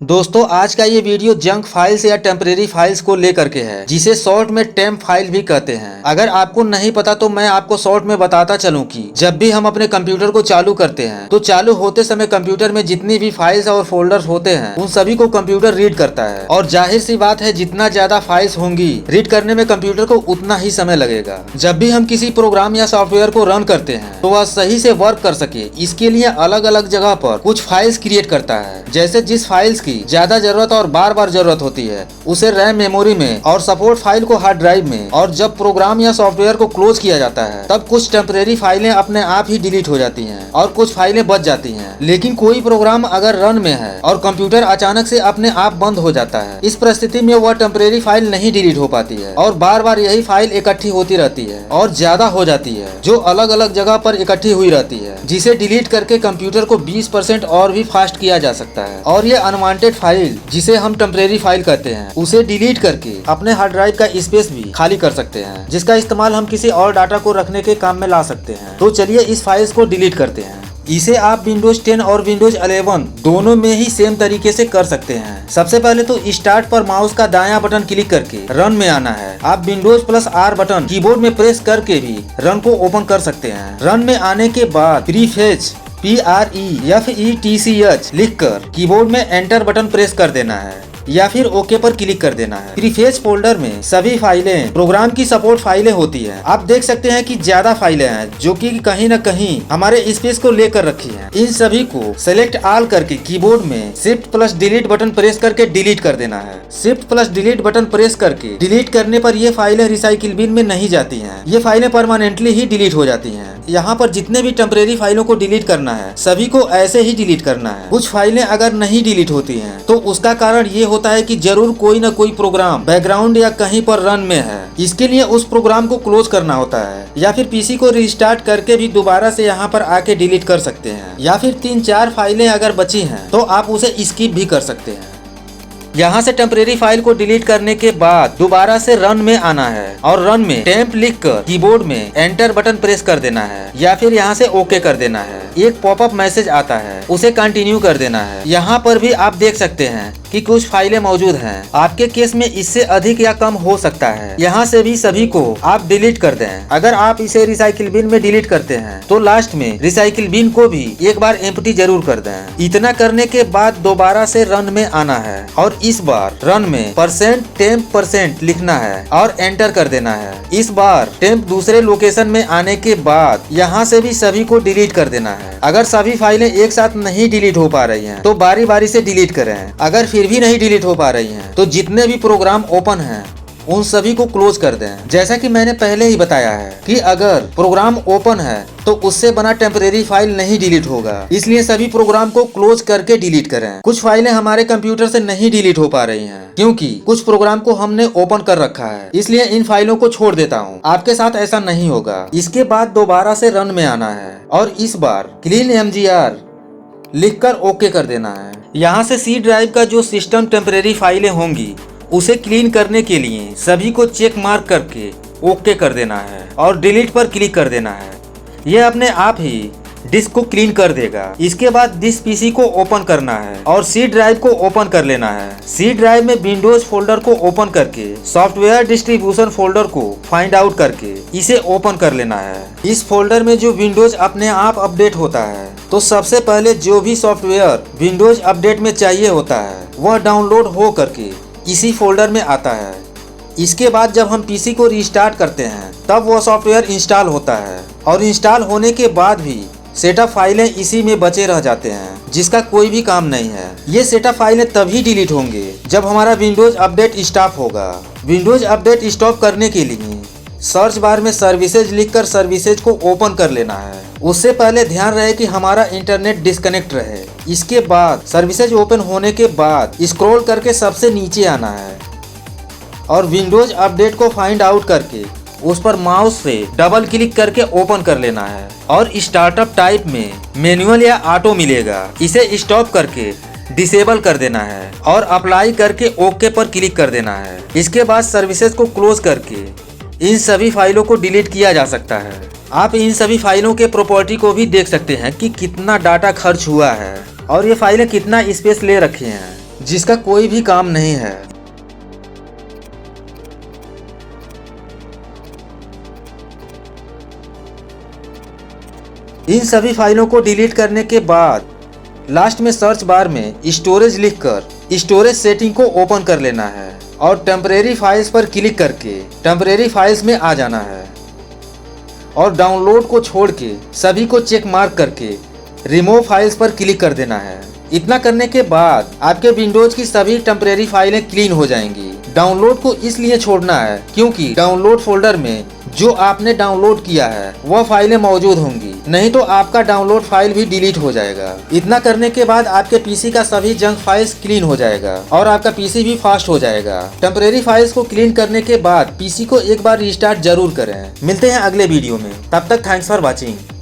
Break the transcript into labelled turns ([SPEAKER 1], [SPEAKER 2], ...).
[SPEAKER 1] दोस्तों आज का ये वीडियो जंक फाइल्स या टेम्परेरी फाइल्स को लेकर के है, जिसे शॉर्ट में टेम्प फाइल भी कहते हैं। अगर आपको नहीं पता तो मैं आपको शॉर्ट में बताता चलूं कि जब भी हम अपने कंप्यूटर को चालू करते हैं तो चालू होते समय कंप्यूटर में जितनी भी फाइल्स और फोल्डर्स होते हैं उन सभी को कंप्यूटर रीड करता है। और जाहिर सी बात है, जितना ज्यादा फाइल्स होंगी रीड करने में कंप्यूटर को उतना ही समय लगेगा। जब भी हम किसी प्रोग्राम या सॉफ्टवेयर को रन करते हैं तो वह सही से वर्क कर सके, इसके लिए अलग अलग जगह पर कुछ फाइल्स क्रिएट करता है। जैसे जिस फाइल्स की ज्यादा जरूरत और बार बार जरूरत होती है उसे रैम मेमोरी में और सपोर्ट फाइल को हार्ड ड्राइव में, और जब प्रोग्राम या सॉफ्टवेयर को क्लोज किया जाता है तब कुछ टेम्परेरी फाइलें अपने आप ही डिलीट हो जाती हैं और कुछ फाइलें बच जाती हैं। लेकिन कोई प्रोग्राम अगर रन में है और कंप्यूटर अचानक से अपने आप बंद हो जाता है, इस परिस्थिति में वह टेम्परेरी फाइल नहीं डिलीट हो पाती है और बार बार यही फाइल इकट्ठी होती रहती है और ज्यादा हो जाती है, जो अलग अलग जगह पर इकट्ठी हुई रहती है, जिसे डिलीट करके कंप्यूटर को 20% और भी फास्ट किया जा सकता है। और ये अनवांटेड फाइल जिसे हम टेम्परेरी फाइल कहते हैं उसे डिलीट करके अपने हार्ड ड्राइव का स्पेस भी खाली कर सकते हैं, जिसका इस्तेमाल हम किसी और डाटा को रखने के काम में ला सकते हैं। तो चलिए इस फाइल्स को डिलीट करते हैं। इसे आप विंडोज 10 और विंडोज 11 दोनों में ही सेम तरीके से कर सकते हैं। सबसे पहले तो स्टार्ट पर माउस का दायां बटन क्लिक करके रन में आना है। आप Windows plus R button keyboard में प्रेस करके भी रन को ओपन कर सकते हैं। रन में आने के बाद प्रीफेच PREFETCH लिखकर कीबोर्ड में एंटर बटन प्रेस कर देना है या फिर ओके पर क्लिक कर देना है। प्रीफेच फोल्डर में सभी फाइलें प्रोग्राम की सपोर्ट फाइलें होती हैं। आप देख सकते हैं कि ज्यादा फाइलें हैं जो कि कहीं न कहीं हमारे स्पेस को लेकर रखी हैं। इन सभी को सेलेक्ट ऑल करके कीबोर्ड में shift plus delete button press करके डिलीट कर देना है। Shift plus delete button press करके डिलीट करने पर ये फाइलें रिसाइकिल बिन में नहीं जाती हैं। ये फाइलें परमानेंटली ही डिलीट हो जाती हैं। यहाँ पर जितने भी टेम्परेरी फाइलों को डिलीट करना है सभी को ऐसे ही डिलीट करना है। कुछ फाइलें अगर नहीं डिलीट होती हैं तो उसका कारण ये होता है कि जरूर कोई ना कोई प्रोग्राम बैकग्राउंड या कहीं पर रन में है। इसके लिए उस प्रोग्राम को क्लोज करना होता है या फिर पीसी को रिस्टार्ट करके भी दोबारा से यहाँ पर आके डिलीट कर सकते हैं। या फिर 3-4 फाइलें अगर बची हैं तो आप उसे स्किप भी कर सकते हैं। यहाँ से टेम्परेरी फाइल को डिलीट करने के बाद दोबारा से रन में आना है और रन में टेम्प लिखकर कीबोर्ड में एंटर बटन प्रेस कर देना है या फिर यहाँ से ओके कर देना है। एक पॉपअप मैसेज आता है, उसे कंटिन्यू कर देना है। यहाँ पर भी आप देख सकते हैं कि कुछ फाइलें मौजूद हैं। आपके केस में इससे अधिक या कम हो सकता है। यहाँ से भी सभी को आप डिलीट कर दें। अगर आप इसे रिसाइकिल बिन में डिलीट करते हैं तो लास्ट में रिसाइकिल बिन को भी एक बार एम्प्टी जरूर कर दें। इतना करने के बाद दोबारा से रन में आना है और इस बार रन में %temp% लिखना है और एंटर कर देना है। इस बार टेम्प दूसरे लोकेशन में आने के बाद यहाँ से भी सभी को डिलीट कर देना है। अगर सभी फाइलें एक साथ नहीं डिलीट हो पा रही हैं तो बारी बारी से डिलीट करें। अगर फिर भी नहीं डिलीट हो पा रही हैं तो जितने भी प्रोग्राम ओपन हैं उन सभी को क्लोज कर दें। जैसा कि मैंने पहले ही बताया है कि अगर प्रोग्राम ओपन है तो उससे बना टेम्परेरी फाइल नहीं डिलीट होगा, इसलिए सभी प्रोग्राम को क्लोज करके डिलीट करें। कुछ फाइलें हमारे कंप्यूटर से नहीं डिलीट हो पा रही हैं क्योंकि कुछ प्रोग्राम को हमने ओपन कर रखा है, इसलिए इन फाइलों को छोड़ देता हूँ। आपके साथ ऐसा नहीं होगा। इसके बाद दोबारा से रन में आना है और इस बार क्लीन MGR लिखकर ओके कर देना है। यहाँ से C ड्राइव का जो सिस्टम टेम्परेरी फाइलें होंगी उसे क्लीन करने के लिए सभी को चेक मार्क करके ओके कर देना है और डिलीट पर क्लिक कर देना है। यह अपने आप ही डिस्क को क्लीन कर देगा। इसके बाद दिस पीसी को ओपन करना है और C ड्राइव को ओपन कर लेना है। C ड्राइव में विंडोज फोल्डर को ओपन करके सॉफ्टवेयर डिस्ट्रीब्यूशन फोल्डर को फाइंड आउट करके इसे ओपन कर लेना है। इस फोल्डर में जो विंडोज अपने आप अपडेट होता है तो सबसे पहले जो भी सॉफ्टवेयर विंडोज अपडेट में चाहिए होता है वह डाउनलोड हो करके इसी फोल्डर में आता है। इसके बाद जब हम पीसी को रिस्टार्ट करते हैं तब वह सॉफ्टवेयर इंस्टॉल होता है और इंस्टॉल होने के बाद भी सेटअप फाइलें इसी में बचे रह जाते हैं, जिसका कोई भी काम नहीं है। ये सेटअप फाइलें तभी डिलीट होंगे जब हमारा विंडोज अपडेट स्टॉप होगा। विंडोज अपडेट स्टॉप करने के लिए सर्च बार में सर्विसेज लिखकर सर्विसेज को ओपन कर लेना है। उससे पहले ध्यान रहे कि हमारा इंटरनेट डिस्कनेक्ट रहे। इसके बाद सर्विसेज ओपन होने के बाद स्क्रॉल करके सबसे नीचे आना है और विंडोज अपडेट को फाइंड आउट करके उस पर माउस से डबल क्लिक करके ओपन कर लेना है और स्टार्टअप टाइप में मैनुअल या ऑटो मिलेगा। इसे स्टॉप करके डिसेबल कर देना है और अप्लाई करके ओके पर क्लिक कर देना है। इसके बाद सर्विसेज को क्लोज करके इन सभी फाइलों को डिलीट किया जा सकता है। आप इन सभी फाइलों के प्रॉपर्टी को भी देख सकते हैं कि कितना डाटा खर्च हुआ है और ये फाइलें कितना स्पेस ले रखी हैं। जिसका कोई भी काम नहीं है। इन सभी फाइलों को डिलीट करने के बाद लास्ट में सर्च बार में स्टोरेज लिखकर स्टोरेज सेटिंग को ओपन कर लेना है और टेम्परेरी फाइल्स पर क्लिक करके टेम्परेरी फाइल्स में आ जाना है और डाउनलोड को छोड़ के सभी को चेक मार्क करके रिमूव फाइल्स पर क्लिक कर देना है। इतना करने के बाद आपके विंडोज की सभी टेम्परेरी फाइलें क्लीन हो जाएंगी। डाउनलोड को इसलिए छोड़ना है क्योंकि डाउनलोड फोल्डर में जो आपने डाउनलोड किया है वह फाइलें मौजूद होंगी, नहीं तो आपका डाउनलोड फाइल भी डिलीट हो जाएगा। इतना करने के बाद आपके पीसी का सभी जंक फाइल्स क्लीन हो जाएगा और आपका पीसी भी फास्ट हो जाएगा। टेम्परेरी फाइल्स को क्लीन करने के बाद पीसी को एक बार रिस्टार्ट जरूर करें। मिलते हैं अगले वीडियो में, तब तक थैंक्स फॉर वॉचिंग।